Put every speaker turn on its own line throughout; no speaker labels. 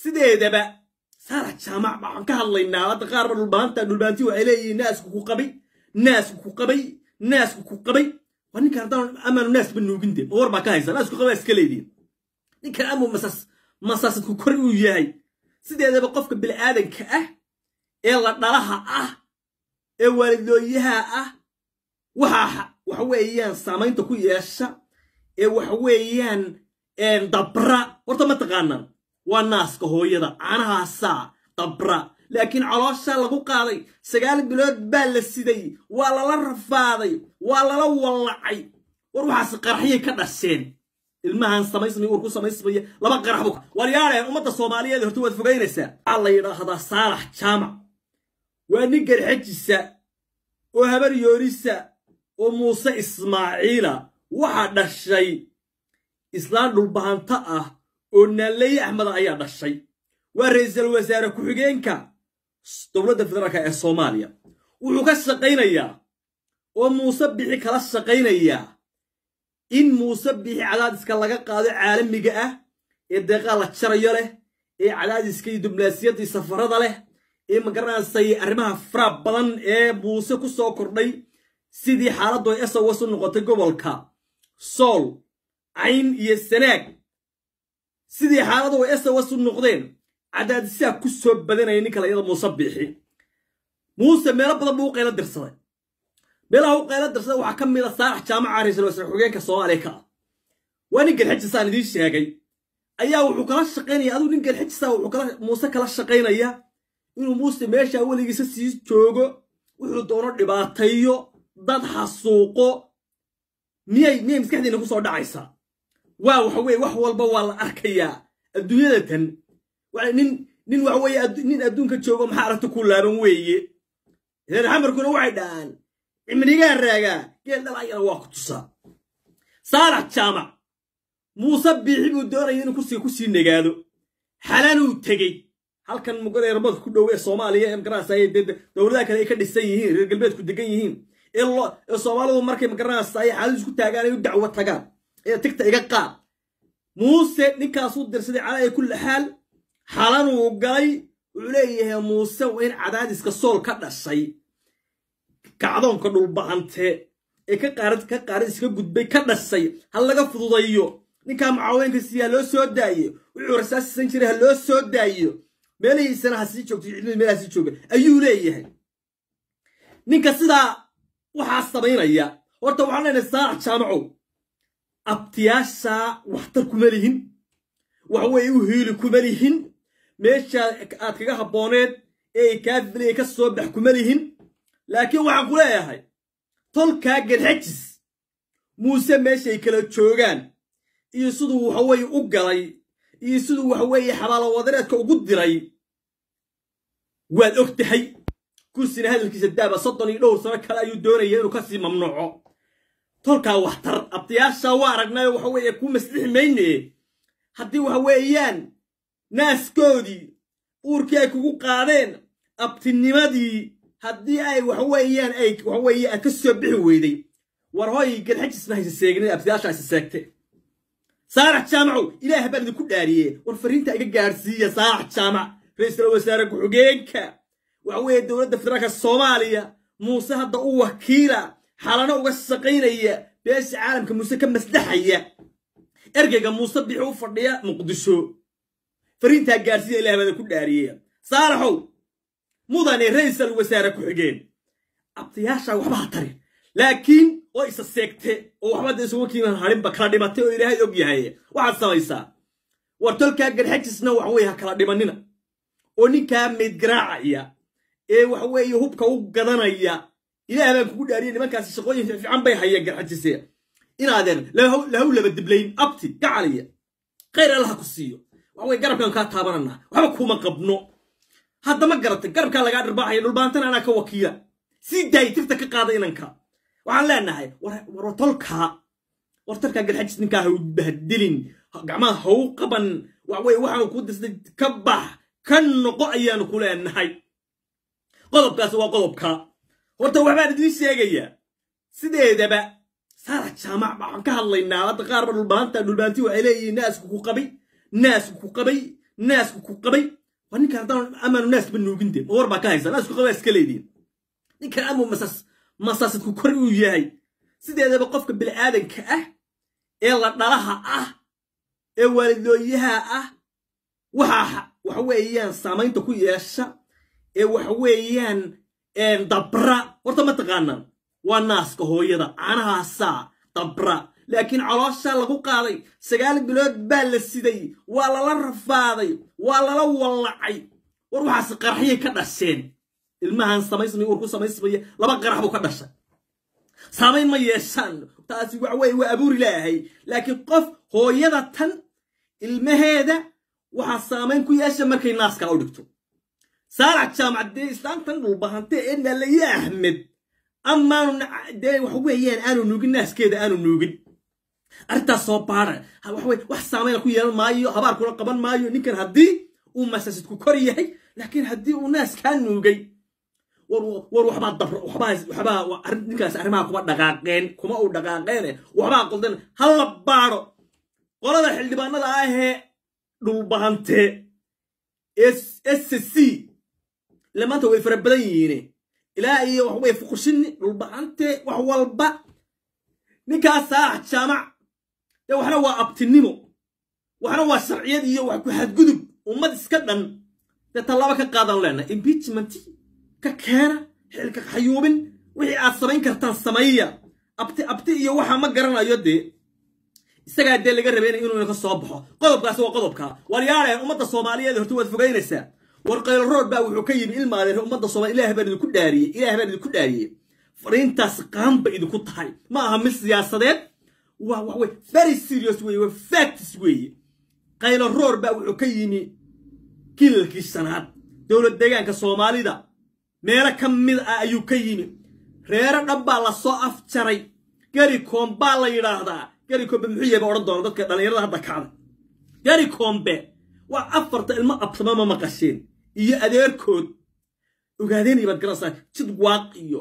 سيده با صار جامع ما كهلينا هذا قارب dhulbaanti waxay leeyihiin naas ku qabay wani ka hadaan amanu naas banuuginde war ba ka haysan naas ku qabay iska leedin ninka amu masas ku kor u yahay sideedaba qofka bil aadanka ah ee la dhalaha ah ee waalidooyaha ah waxa weeyaan saamaynta ku yeesha ee waxa weeyaan dabra horta ma taqaanaan waa naaska hooyada caanaha saa dabra laakiin caloosha lagu qaaday 9 bilood baa la siday waa la rafaaday waa la walacay war waxa qarxiyay ka dhasheen ilmahan samaysmay war ku samaysmay laba qarxbo war yaareen umada Soomaaliyeed horta wad fogeynaysaa alla yiraahdaa Saalax Jaamac waa nin garxajisa oo habar yoorisa oo Muuse Ismaaciila waxa dhashay islaan dhulbaanta ah oo Nalay Axmed ayaa dhashay waa ra'iisul wasaare ku xigeenka dawladda federaalka ee Soomaaliya wuxuu ka shaqeynayaa oo Muuse bixi kala shaqeynayaa in Muuse bixi cadaadiska laga qaado caalamiga ah ee deeqala jarayo leh ee cadaadiska iyo diblomaasiyadda safarada leh ee magaranayay arrimaha faraab badan ee Muuse ku soo kordhay sidii xaaladdu ay SOS noqotay gobolka Sool Ayn iyo Sanaag sidii xaaladdu ay SOS noqdeen cadaadisya ku soo badanay ninka la yada Muuse bixi Muuse meel badan buu qeyla dirsaday meelaha uu qeyla dirsaday waxa kamid ah Saalax Jaamac ra'iisul wasaare xigeenka Soomaaliya waa nin galxajisaan idin sheegay ayaa wuxuu kala shaqeynaya aduu nin galxajisaan wuxuu kala Muuse kala shaqeynaya inuu Muuse meesha waligiisa sii joogo wuxuu doono dhibaateeyo dad xasuuqo miyay maskaxdiina ku soo dhacaysa waa waxa weey wax walba waa la arkayaa adduunyada tan waa nin waxa weey nin adduunka joogo maxaa aragta ku laaban weeye reer xamarkuna waxay dhaan imniga raaga geel dhalaayana waa ku tusaa Saalax Jaamac Muuse bixi buu doonayay inuu ku sii nagaado xalaan uu tagay halkan muqadeer mad ku dhow ee Soomaaliya ee magaraasay dawladaha kale ay ka dhisan yihiin reer galbeedku degan yihiin ee Soomaalidu markay magaraasay xaalad isku taagaan ay dacwo tagaan ee tigta iga qaad Muuse ninkaas uu dirsaday calay kulli xaal xalan uu galay wuxuu leeyahay Muuse waa in cadaadiska Sool ka dhashay kacdoonka dhulbaante ee ka qaarad iska gudbay ka dhashay hal laga fududayo ninka macaawiinka siya loo soo daayo wuxuu rasaasisan jiray loo soo daayo meelihiisana ha sii joogto cidna meelaha sii jooga ayuu leeyahay ninka sida waxa sameynaya horta waxaan leenahay Saalax Jaamac abtiyaasha waxtar kuma lihin wax way u heeli kuma lihin meesha aad kaga habooneed ee kaafilay ka soo bax kuma lihin laakiin waxaan ku leeyahay tolka galxajis Muuse meesha ay kala joogaan iyo sidoo waxa way u galay iyo sidoo waxa way xabaalo wadareedka ugu diray waad ogtahay kursina hadalkiisa daaba 32 sano kale ayuu doonayay inuu ka sii mamnuuco tolka waxtar abtiyaasha waa aragnay waxa way ku maslixmeeyne haddii waxa weeyaan naaskoodii uurkii ay kugu qaadeen abtinimadii haddii ay waxa weeyaan ay waxa weeyaan ka soo bixi weyday war hooy galxajisna haysa seegnay abtiyaasha haysa seegtay Saalax Jaamac ilaahay baan idinku dhaariyay war fariinta iga gaarsiiya Saalax Jaamac ra'iisul wasaare ku xigeenka waxa weey dawladda federaalka Soomaaliya Muuse hadda uu wakiila xalana uga shaqeynaya beesha caalamka Muuse ka maslaxaya ergeyga Muuse bixi u fadhiya Muqdisho fariinta gaarsiiya ilaahay baan ku dhaariyay Saalaxow mudane ra'iisul wasaare ku xigeen abtiyaasha waxba tari laakiin oo isa seegtay oo waxba isugu kiiman harin ba kala dhimatay oo ilaahay og yahay waxa samaysaa wartolka galxajisna wax weey kala dhimanina oo ninka mid garaacaya ee wax weey hubka u gadanaya ilaahay baan kugu dhaariyay nimankaas shaqooyin fiican bay hayeen galxajisay inaadeen lahu laba diblayn abti gacaliya khayr Allah ku siiyo wax weey garabkan ka taabanana waxba kuma qabno hadda ma garatay garabka laga dhirbaaxay dhulbaantana ana ka wakiila si daytirta ka qaada inanka waxaan leenahay wartolka galxajis ninka ha u bahdilin gacmaha ha u qaban wax weey waxaan ku dirsaday ka bax kan noqo ayaan ku leenahay qodobkaas waa qodobka horta waxbaan idin sheegaya sideedaba Saalax Jaamac waxaan ka hadlaynaa hadda qaar dhulbaanti waxay leeyihiin naas ku qabay ناس كوكبي وأنا كردان أما الناس بنوجين دي وربا كايسة ناس كوكبي اسكليدين نك أمو مساس كوكري وياي سيدي هذا بقفك بالآدم إلا نراها والدويها وحويان سامين تكو ياشا وحويان دبرا ورطا ما تغانا والناس كهويدا عنها سا دبرا لكن علاشا لغو قاضي سقال بلود بالسيدي ولا لرفاضي ولا لولعي وروحا سقرحيه كدشين المهن سميسمي وركو سميسمي لبا قرحبو كدشا سامين ما يشان تاسي وحوي وابور ilaahay laakiin qof hooyada tan ilmaheeda waxa saameyn ku yeesha markay naaska u dhigto saarac jaamacadii islaantan uu bahantay in la yaahmed amaan day wax weeyaan aanu nuugin naaskeeda aanu nuugin arta soo baara wax saameyn ku yeelan maayo habaar kula qaban maayo ninkan hadii uu masasid ku kor yahay laakiin hadii uu naas ka nuugay وروحبا الضفر وحبا نكاس أرمها كما دقاقين كما أو دقاقين وحبا قلتين هلا بارو قولا دا حلبانا دا هي دولبانتي اس سي لما انتو يفربديني إلا إيه وحبا يفقشني دولبانتي وحوالبا نكاس ساعة شامع وحنا وابتنمو وحنا والشرعية دي وحكو حد قدب ومد اسكدن تطلبك قادر لنا impeachmentي ككهنا حلك حيوبن وحي عصبين كرتان سماية أبتي iyo waxa ma garanayo de isaga de laga rabeen inuu ka soo baxo qodobkaas waa qodobka waliyaale umada Soomaaliyeed horta wad fogeynaysa warqayl rood baa wuxuu ka yimi ilmaadeen umada Soomaaliyeed Ilaahay baa idinku dhaariyay fariintaas qaanba idinku tahay ma aha mid siyaasadeed waa very serious way facts way qayl rood baa wuxuu ka yimi kilkii sanaad dawlad deegaanka Soomaalida meera kamid ayuu ka yimi reera dhanba la soo afjaray gari koomba la yiraahdaa gari koombe muxuu yahay oran doona dadka dhalinyarada hadda kacda gari koombe waa afarta ilmo absama ma maqasheen iyo adeerkood ogaadeen ibad garasa jid waaq iyo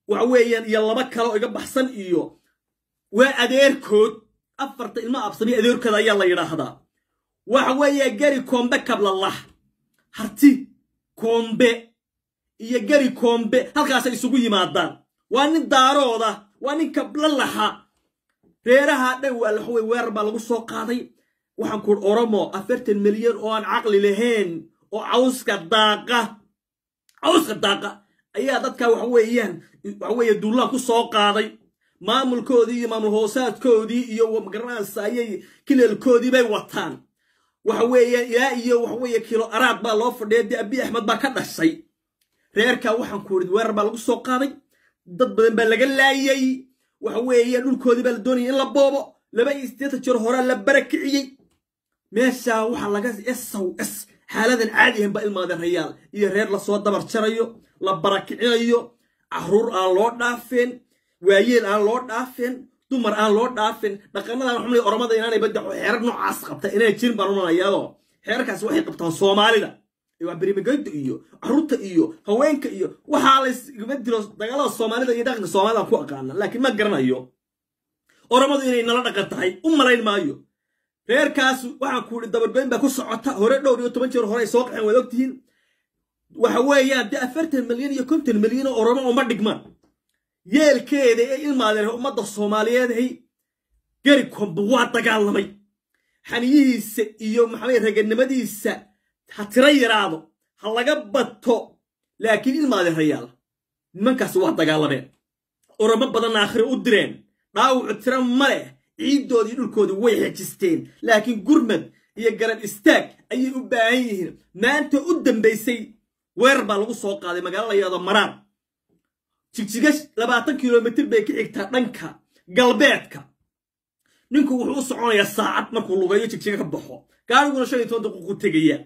waxa weeyaan iyo laba kale oo iga baxsan iyo waa adeerkood afarta ilmo absami adeerkooda ayaa la yiraahdaa waxa weeye gari koombe kablallah harti koombe iyo gari koombe halkaas ay isugu yimaadaan waa nin daarooda waa nin kablalaha reeraha dhan waa la xaway weerar baa lagu soo qaaday waxaan ku Oromo 40 milyan oo aan aqli lahayn oo cawska daaqa ayaa dadka wax weeye duulaan ku soo qaaday maamulkoodii iyo maamul hoosaadkoodii iyo magaranayay kilalkoodii bay wataan waxa weeye ilaa iyo waxa weeye kilo araad baa loo fadhiyay Abiy Ahmed baa ka dhashay reerka waxaan ku urid weerar baa lagu soo qaaday dad badan baa laga laayay waxa weeye dhulkoodii baa la doonayay in la boobo laba isteeta jir hore la barakiciyay meesha waxa laga SOS xaaladan caadi ah ba ilmaadeen reeyal iyo reer la soo dabar jarayo la barakicinayo caruur aan loo dhaafin waayeel aan loo dhaafin dumar aan loo dhaafin dhaqanada xumay Oromada inaanay badda xeer noocaas qabta inay jirin baranayado xeerkaas waxay qabtaan Soomaalida iyo bariimagayda iyo caruurta iyo haweenka iyo waxa la isga dilo dagaalada Soomaalida iyo dhaqanka Soomaalida ku aqaan laakiin ma garanayo Oromadu inay nala dhaqan tahay umaleyn maayo reerkaas waxaan ku dabargoyn baa ku socota hore dhowr iyo 10 jeer hore soo qaxeen wada ogtihiin waxa weeyaan 40 milyan iyo 50 milyan oo Oromo uma dhigmaan yeelkeeda ee ilmaadeen umada Soomaaliyeed hay gari koombe waa dagaalamay xaniyihiisa iyo maxay raganimadiisa hatira yiraado ha laga bato laakiin ilmaadeen reeyal nimankaas waa dagaalameen Oromo badan aakhir u direen dhaawac tira male ciidoodii dhulkoodii way xajisteen laakiin gurmad iyo garab istaag ayay u baahan yihiin maanta u dambeysay weerar baa lagu soo qaaday magaalada yada Maraan jigjigash 20 kilomitir bay ka xigtaa dhanka galbeedka ninku wuxuu u soconayaa saacad markuu lugayo jigjiga ka baxo gaariguna 15 daqiiqo tagaya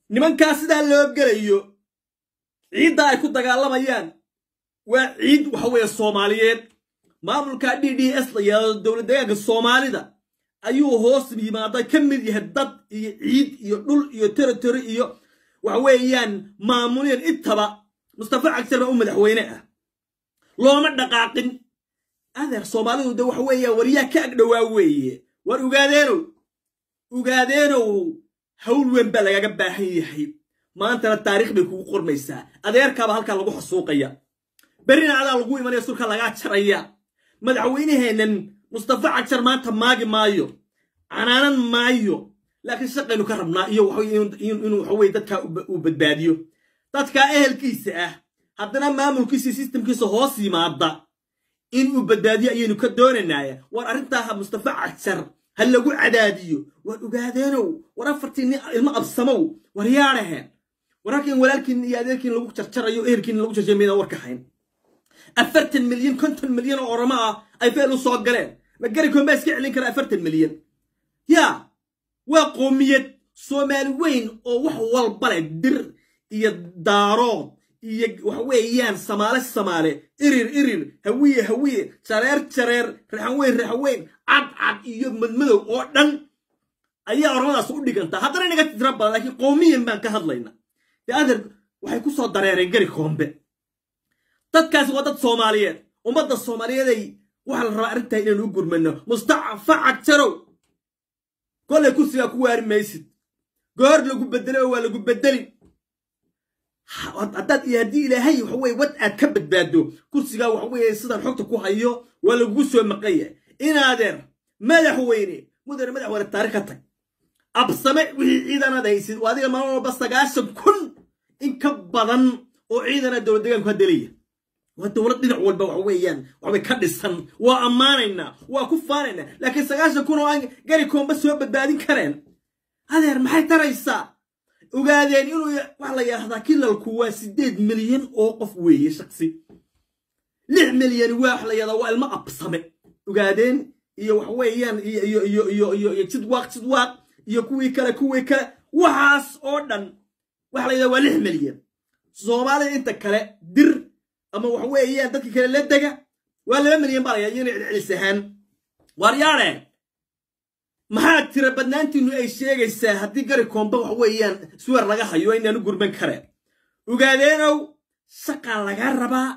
nimankaas sida loo galayo ciidda ay ku dagaalamayaan waa ciid waxa weeye Soomaaliyeed maamulka DDS la yiraahdo dawladda Soomaalida ayuu hoos yimaaday kamid yahay dad iyo ciid iyo dhul iyo territory iyo waxa weeyaan maamuliyeen intaba Mustafa Cagtar baa madaxweyne ah looma dhaqaaqin adeer Soomaalidu waxa weeyaan wariya ka agdhawaa weeye war ugaadeeno hawl weyn baa lagaga baahan yahay maantana taariikh bay kugu qormaysaa adeerkaaba halkaa lagu xasuuqaya berrina adaa lagu imanaya sulka lagaa jaraya madaxweynaheennan mustafa cagjar maanta maagi maayo canaanan maayo laakiin shaqaynu ka rabnaa iyo inuu waxaweye dadkaa uu badbaadiyo dadkaa ehelkiisa ah haddana maamulkiisa systemkiisa hoos yimaada inuu badbaadiyo ayaynu ka doonaynaya war arrintaa mustafa cagjar ha lagu cadaadiyo war ogaadeenow war afartii ilmo absamow war yaadhahe wararkin walaalkiin iyo adeerkiin lagu jarjarayo ehelkiin lagu jarjameyna warka hayn 40 milyan 50 milyan oo oroma ah ay feel u soo galeen ma gari koomba iska celin kara 40 milyan ya waa qoomiyad Soomaali weyn oo wax walba leh dir iyo daarood iyo wax weeyaan Soomaali irir hawiye jareer raxan weyn cad iyo madmadow oo dhan ayaa oromadaas u dhiganta haddana inaga tira badan laakiin qoomiyan baan ka hadlaynaa adeer waxay ku soo dareereen gari koombe dadkaasi waa dad Soomaaliyeed ummadda Soomaaliyeed ay waxa la rabaa arrinta inaan u gurmano Mustafa Cagjarow kole kursiga ku waari maysid goor lagu bedelo waa lagu bedeli haddaad yaadi ilaahay waxa weey wad aad ka badbaado kursiga waxa weey sidaan xogta ku hayo waa lagu soo maqaya in adeer madaxweyne taariikh ka tag absame wixii ciidanada haysid waa adiga maalmo bas 9,000 in ka badan oo ciidana dowlad deegaanku hadalaya waa dowlad dhinac walba waxa weeyaan waxa ka dhisan waa amaanayna waa ku faanayna laakiin 9,000 oo aan gari koomba soo badbaadin kareen adeer maxay taraysaa ogaadeen inuu wax la yiraahdaa kilalku waa 8 milyan oo qof weeye shakhsi 6 milyan wax la yiraahdaa waa ilmo absame ogaadeen iyo wax weeyaan iyo jidwaaq iyo kuwii kale waxaas oo dhan wax la yiraahdaa waa 6 milyan Soomaaliya inta kale dir ama wax weeyaan dadka kale la daga waa 2 milyan baa ayay celisahan waryaare maxaa tira badnaantiinu ay sheegaysaa haddii gari koomba wax weeyaan suwar laga hayo inaanu gurban kareen ogaadeenow shaqa laga rabaa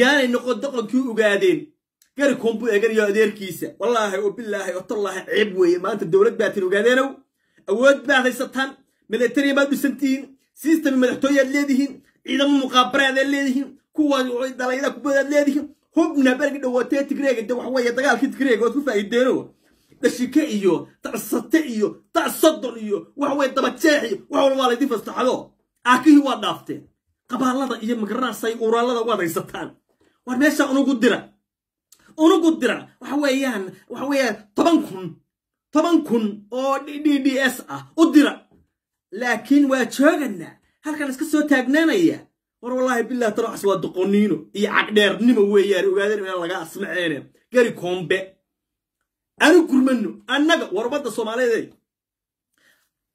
yaanay noqon doqonkii ogaadeen gari koombu eeganayo adeerkiisa wallaahi oo billaahi oo tallaahi ceeb weeye maanta dowlad baa tin ogaadeenow awood baa haysataan military baa dhisantiin system madaxtooyaad leedihiin ciidamo muqaabaraad leedihiin kuwa dalayda kubadaad leedihiin hubna bargi dhawaatay Tigreega wax weeye dagaalkii Tigreega oo ku faa'iideeno dashika iyo tarsate iyo tasadon iyo wax way daba jeexi wax walba la difastaxdo aakihi waa dhaafteen qabaalada iyo magarasay uraalada waa haysataan war meesha unugu dira waxa weeyaan 10,000 oo DDS ah u dira laakiin waa joogana halkan iska soo taagnaanaya war wallahi billahi taraxs waa doqoniino iyo caqdheernimo weeyaan ogaadeen in laga asmaceene gari koombe أنا كرمنو أنا وربط الصوماليين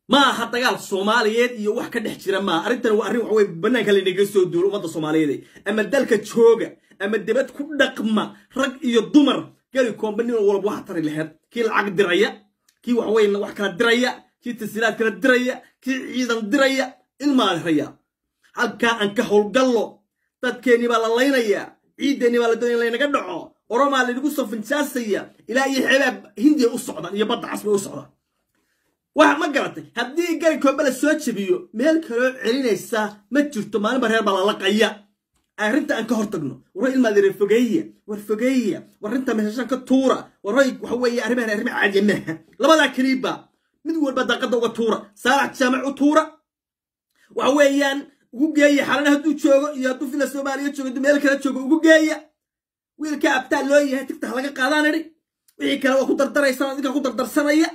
ما هتقال الصوماليين يوح كده حجرا ما أردنا وأريد وحوي بناك اللي نجسوا دول وربط الصوماليين أما الدلك تشوجا أما الدبات كل دقمة رج يضمر قال يكون بني ولا واحد ترى لهذا كي العقد درية كي وحوي إنه واحد كان درية كي تسيرات كان درية كي عيدا درية المال هيا هل كان كهول قلو تذكرني بالله عيدني ولا دنيا لينا قدعوا ورما اللي نقول صف نساسية إلى أي حباب هندي أصعد يبضع عصبي أصعد واحد ما قرأت هدي قال كوبل السوتش بيو ميل كلام علينا الساعة ما تشوفتوا ما نبرر باللقية أنت أنك هرتقنا ورأي المدير الفقية ورأنت مهجان كالطورة ورأي وحوي أرمي عجمها لما ذا كريبا من هو بدأ قد وطورة ساعة سامع وطورة وحويان وجاي حالنا هدو تشوق يهدو في السومالية تشوق ميل كلا تشوق وجاي wiilka abtaa loo yahay tigta laga qaadanay wixii kale waa ku dardaraysan adiga ku dardarsanaya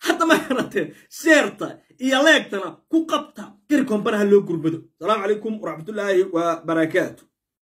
hadda ma xarateen sheerta iyo leegtana ku qabta gari kombanaha loo gurbado salaamu calaykum waraxmatullaahi wa barakaatuh